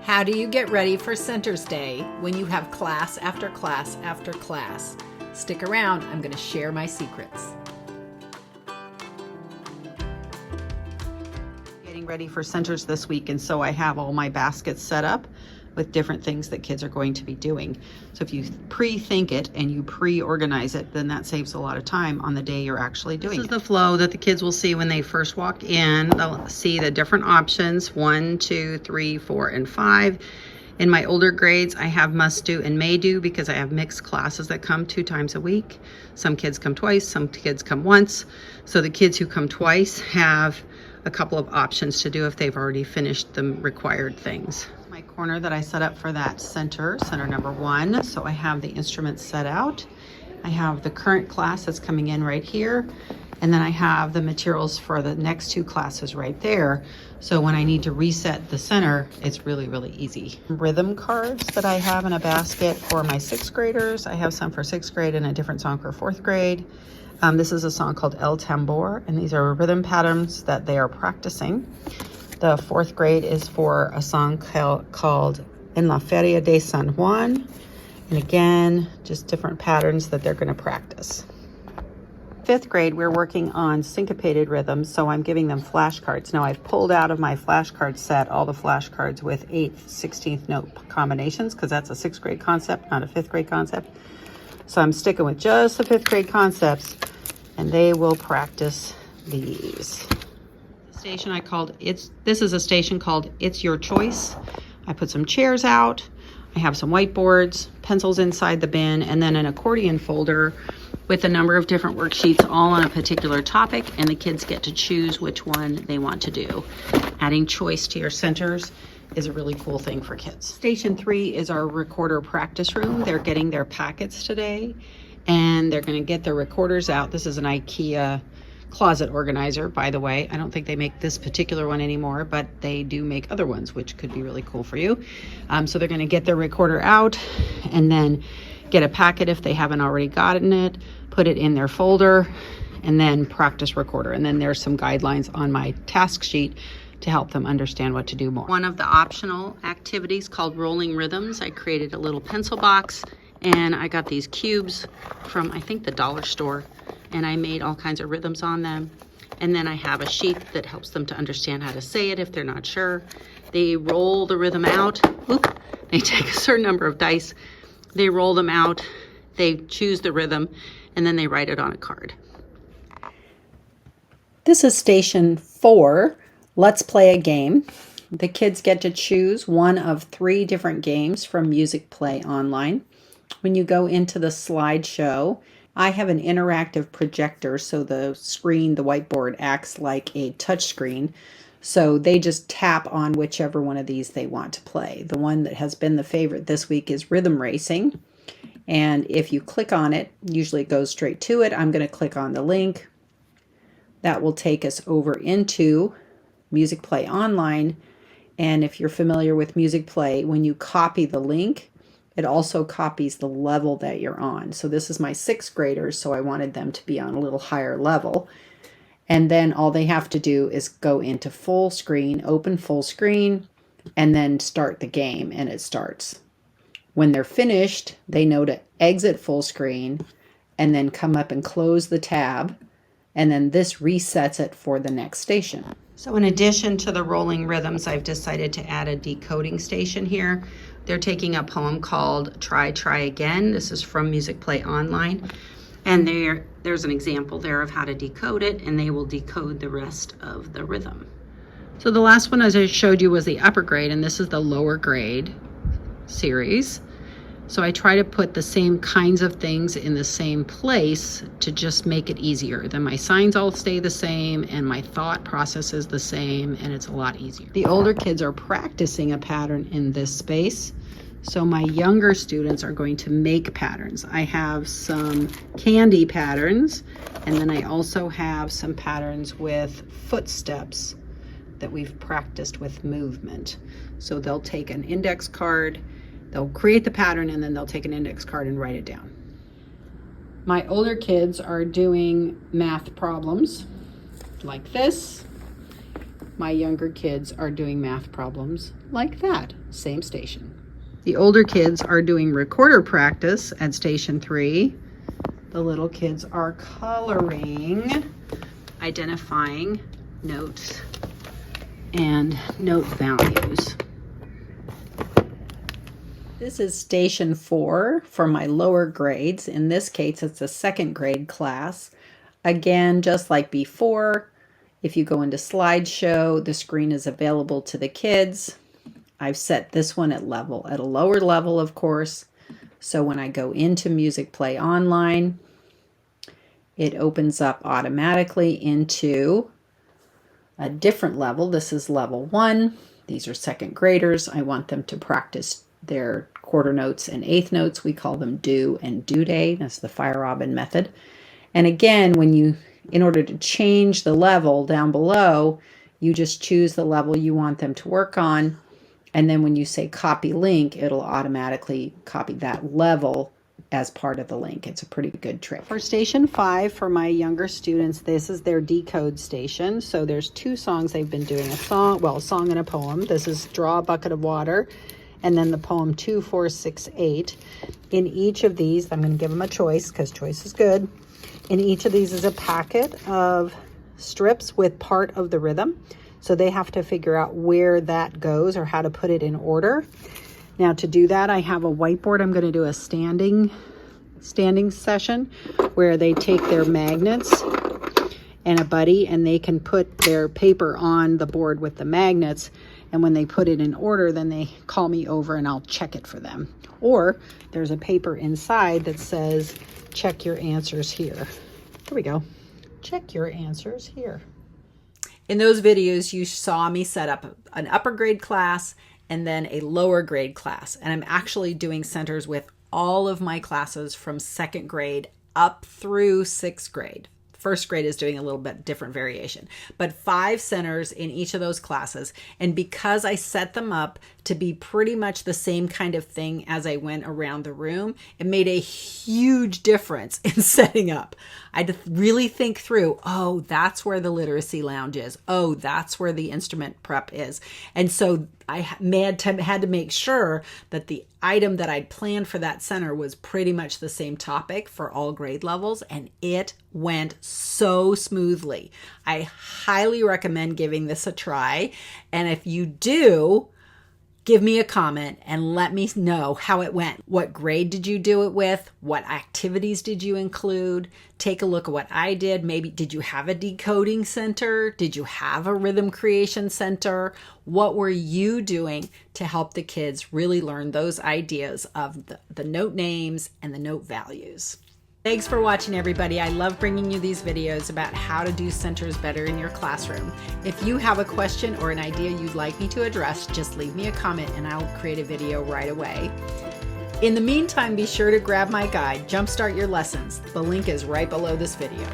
How do you get ready for Center's Day when you have class after class after class? Stick around, I'm going to share my secrets. Getting ready for Centers this week, and so I have all my baskets set up with different things that kids are going to be doing. So if you pre-think it and you pre-organize it, then that saves a lot of time on the day you're actually doing it. This is the flow that the kids will see when they first walk in. They'll see the different options, 1, 2, 3, 4, and 5. In my older grades, I have must do and may do because I have mixed classes that come 2 times a week. Some kids come twice, some kids come once. So the kids who come twice have a couple of options to do if they've already finished the required things. My corner that I set up for that center number 1. So I have the instruments set out. I have the current class that's coming in right here. And then I have the materials for the next 2 classes right there. So when I need to reset the center, it's really, really easy. Rhythm cards that I have in a basket for my 6th graders. I have some for 6th grade and a different song for 4th grade. This is a song called El Tambor, and these are rhythm patterns that they are practicing. The 4th grade is for a song called En la Feria de San Juan. And again, just different patterns that they're going to practice. 5th grade, we're working on syncopated rhythms, so I'm giving them flashcards. Now, I've pulled out of my flashcard set all the flashcards with 8th, 16th note combinations because that's a 6th grade concept, not a 5th grade concept. So I'm sticking with just the 5th grade concepts, and they will practice these. Station I called this is a station called It's Your Choice. I put some chairs out. I have some whiteboards, pencils inside the bin, and then an accordion folder with a number of different worksheets all on a particular topic, and the kids get to choose which one they want to do. Adding choice to your centers is a really cool thing for kids. Station 3 is our recorder practice room. They're getting their packets today, and they're going to get their recorders out. This is an IKEA closet organizer, by the way. I don't think they make this particular one anymore, but they do make other ones, which could be really cool for you. So they're going to get their recorder out and then get a packet if they haven't already gotten it, put it in their folder, and then practice recorder. And then there's some guidelines on my task sheet to help them understand what to do more. One of the optional activities called Rolling Rhythms, I created a little pencil box, and I got these cubes from, I think, the dollar store, and I made all kinds of rhythms on them. And then I have a sheet that helps them to understand how to say it if they're not sure. They roll the rhythm out. Oop. They take a certain number of dice. They roll them out. They choose the rhythm, and then they write it on a card. This is Station 4. Let's play a game. The kids get to choose one of 3 different games from Music Play Online. When you go into the slideshow, I have an interactive projector, so the screen, the whiteboard, acts like a touch screen. So they just tap on whichever one of these they want to play. The one that has been the favorite this week is Rhythm Racing. And if you click on it, usually it goes straight to it. I'm going to click on the link. That will take us over into Music Play Online. And if you're familiar with Music Play, when you copy the link, it also copies the level that you're on. So this is my 6th graders, so I wanted them to be on a little higher level. And then all they have to do is go into full screen, open full screen, and then start the game, and it starts. When they're finished, they know to exit full screen and then come up and close the tab, and then this resets it for the next station. So in addition to the rolling rhythms, I've decided to add a decoding station here. They're taking a poem called Try, Try Again. This is from Music Play Online. And there's an example there of how to decode it, and they will decode the rest of the rhythm. So the last one, as I showed you, was the upper grade, and this is the lower grade series. So I try to put the same kinds of things in the same place to just make it easier. Then my signs all stay the same, and my thought process is the same, and it's a lot easier. The older kids are practicing a pattern in this space. So my younger students are going to make patterns. I have some candy patterns, and then I also have some patterns with footsteps that we've practiced with movement. So they'll take an index card, they'll create the pattern, and then they'll take an index card and write it down. My older kids are doing math problems like this. my younger kids are doing math problems like that, same station. The older kids are doing recorder practice at station 3. The little kids are coloring, identifying notes and note values. This is station 4 for my lower grades. In this case, it's a second grade class. Again, just like before, if you go into slideshow, the screen is available to the kids. I've set this one at a lower level, of course. So when I go into Music Play Online, it opens up automatically into a different level. This is level 1. These are second graders. I want them to practice their quarter notes and eighth notes. We call them do and due day. That's the Fire Robin method. And again, in order to change the level down below, you just choose the level you want them to work on. And then when you say copy link, it'll automatically copy that level as part of the link. It's a pretty good trick. For station 5, for my younger students, this is their decode station. So there's 2 songs they've been doing, a song and a poem. This is Draw a Bucket of Water, and then the poem 2, 4, 6, 8. In each of these, I'm going to give them a choice because choice is good. In each of these is a packet of strips with part of the rhythm. So they have to figure out where that goes or how to put it in order. Now to do that, I have a whiteboard. I'm going to do a standing session where they take their magnets and a buddy and they can put their paper on the board with the magnets. And when they put it in order, then they call me over and I'll check it for them. Or there's a paper inside that says, check your answers here. Here we go. Check your answers here. In those videos, you saw me set up an upper grade class and then a lower grade class. And I'm actually doing centers with all of my classes from second grade up through sixth grade. First grade is doing a little bit different variation, but 5 centers in each of those classes. And because I set them up to be pretty much the same kind of thing as I went around the room, it made a huge difference in setting up. I had to really think through, oh, that's where the literacy lounge is. Oh, that's where the instrument prep is. And so I had to make sure that the item that I'd planned for that center was pretty much the same topic for all grade levels, and it went so smoothly. I highly recommend giving this a try, and if you do, give me a comment and let me know how it went. What grade did you do it with? What activities did you include? Take a look at what I did. Maybe did you have a decoding center? Did you have a rhythm creation center? What were you doing to help the kids really learn those ideas of the note names and the note values? Thanks for watching, everybody. I love bringing you these videos about how to do centers better in your classroom. If you have a question or an idea you'd like me to address, just leave me a comment and I'll create a video right away. In the meantime, be sure to grab my guide, Jumpstart Your Lessons. The link is right below this video.